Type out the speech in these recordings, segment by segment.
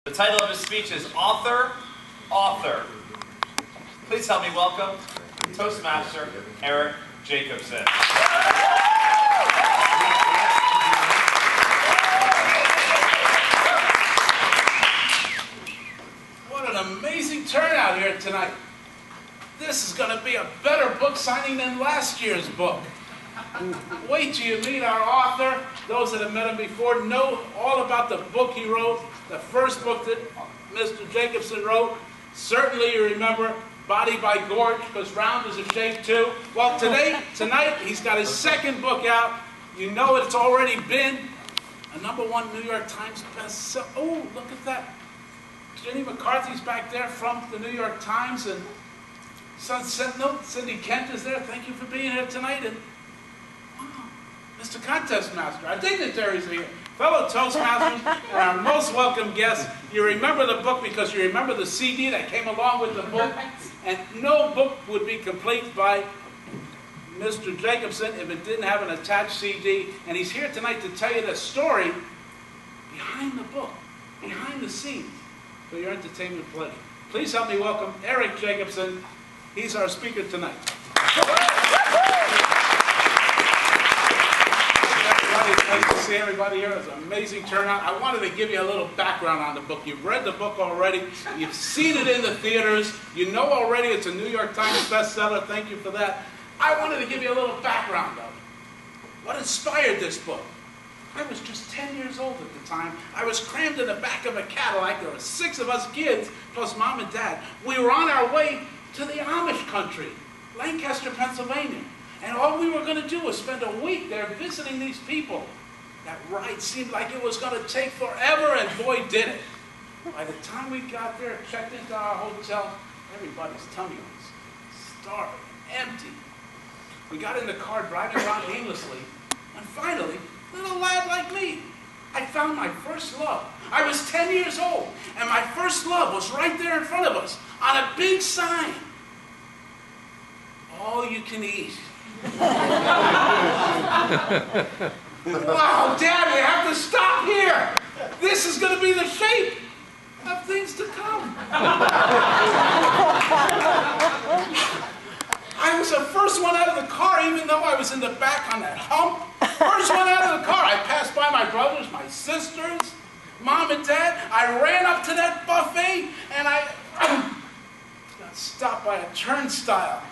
The title of his speech is Author. Please help me welcome Toastmaster Eric Jacobson. What an amazing turnout here tonight. This is going to be a better book signing than last year's book. Wait till you meet our author. Those that have met him before know all about the book he wrote, the first book that Mr. Jacobson wrote. Certainly you remember Body by Gorge, because round is a shape too. Well, tonight, he's got his second book out. You know it's already been a #1 New York Times bestseller. Oh, look at that. Jenny McCarthy's back there from the New York Times, and Sun Sentinel, Cindy Kent is there. Thank you for being here tonight. And wow, Mr. Contest Master, our dignitaries are here. Fellow Toastmasters, and our most welcome guests. You remember the book because you remember the CD that came along with the book. And no book would be complete by Mr. Jacobson if it didn't have an attached CD. And he's here tonight to tell you the story behind the book, behind the scenes, for your entertainment pleasure. Please help me welcome Eric Jacobson. He's our speaker tonight. It's nice to see everybody here. It's an amazing turnout. I wanted to give you a little background on the book. You've read the book already. You've seen it in the theaters. You know already it's a New York Times bestseller. Thank you for that. I wanted to give you a little background of it. What inspired this book? I was just 10 years old at the time. I was crammed in the back of a Cadillac. There were 6 of us kids, plus Mom and Dad. We were on our way to the Amish country, Lancaster, Pennsylvania. And all we were going to do was spend a week there visiting these people. That ride seemed like it was going to take forever, and boy, did it. By the time we got there, checked into our hotel, everybody's tummy was starving, empty. We got in the car driving around aimlessly, and finally, a little lad like me, I found my first love. I was 10 years old, and my first love was right there in front of us on a big sign. All you can eat. Wow, Dad, we have to stop here. This is going to be the shape of things to come. I was the first one out of the car, even though I was in the back on that hump. First one out of the car. I passed by my brothers, my sisters, Mom and Dad. I ran up to that buffet, and I got stopped by a turnstile.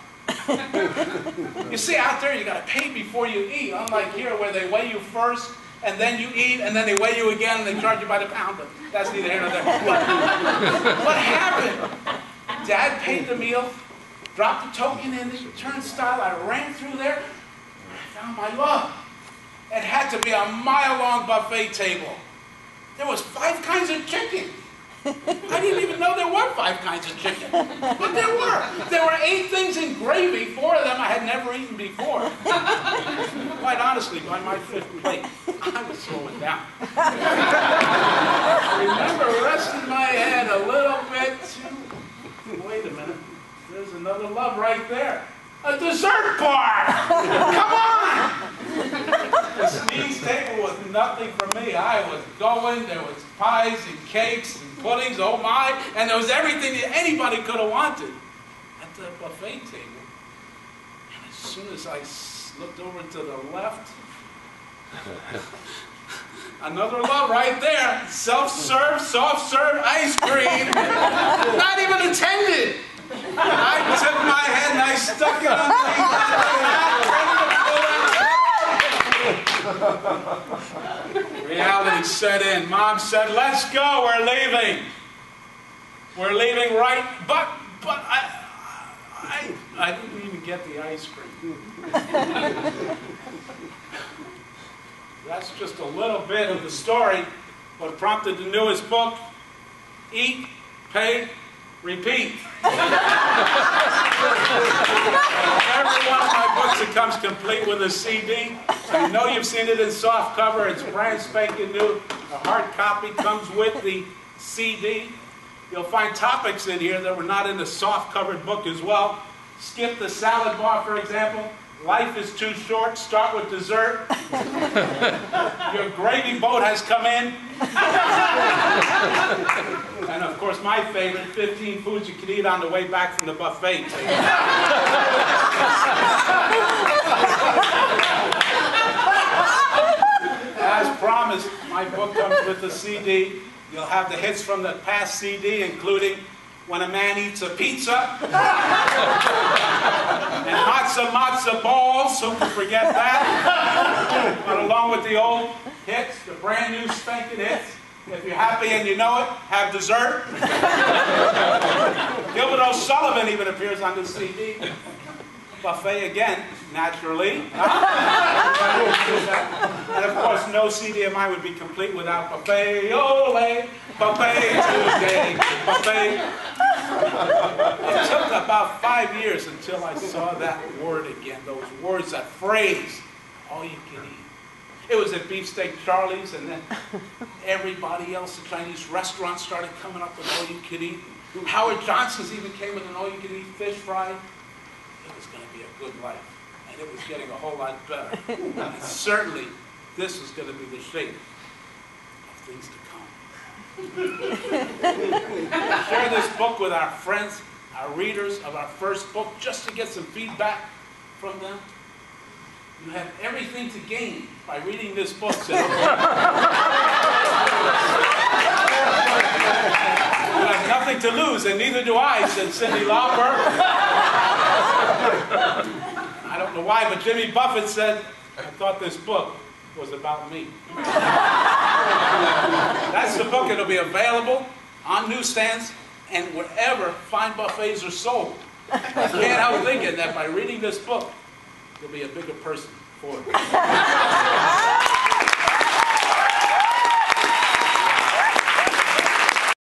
You see, out there you got to pay before you eat, unlike here where they weigh you first, and then you eat, and then they weigh you again, and they charge you by the pound. But that's neither here nor there. What happened? Dad paid the meal, dropped the token in the turnstile. I ran through there, and I found my love. It had to be a mile-long buffet table. There was 5 kinds of chicken. I didn't even know there were 5 kinds of chicken. But there were. There were 8 things in gravy. 4 of them I had never eaten before. Quite honestly, by my 5th plate, I was slowing down. I remember resting my head a little bit too. Wait a minute. There's another love right there. A dessert bar! Come on! The sneeze table was nothing for me. I was going. There was pies and cakes and puddings, oh my, and there was everything that anybody could have wanted at the buffet table. And as soon as I looked over to the left, another love right there. Self-serve, soft-serve ice cream. Not even attended. I took my head and I stuck it underneath. Reality set in. Mom said, "Let's go, we're leaving." We're leaving right, but I didn't even get the ice cream. That's just a little bit of the story. What prompted the newest book, Eat, Pay, Repeat. Every one of my books, it comes complete with a CD. You know you've seen it in soft cover. It's brand spanking new. The hard copy comes with the CD. You'll find topics in here that were not in the soft covered book as well. Skip the salad bar, for example. Life is too short. Start with dessert. Your gravy boat has come in. And of course, my favorite, 15 foods you can eat on the way back from the buffet. As promised, my book comes with a CD. You'll have the hits from the past CD, including When a Man Eats a Pizza, and matzo balls, who can forget that? But along with the old hits, the brand new spanking hits, if you're happy and you know it, have dessert. Gilbert O'Sullivan even appears on the CD. Buffet again, naturally. And of course, no CD of mine would be complete without buffet, ole, buffet today, buffet. It took about 5 years until I saw that word again, those words, that phrase, all you can eat. It was at Beefsteak Charlie's, and then everybody else, the Chinese restaurants started coming up with all you can eat. Howard Johnson's even came with an all you can eat fish fry. It was going to be a good life, and it was getting a whole lot better. And certainly, this was going to be the shape of things to come. Share this book with our friends, our readers of our first book, just to get some feedback from them. You have everything to gain by reading this book. You have nothing to lose, and neither do I, said Cyndi Lauper. I don't know why, but Jimmy Buffett said, I thought this book was about me. That's the book. It'll be available on newsstands and wherever fine buffets are sold. I can't help thinking that by reading this book, you'll be a bigger person for it.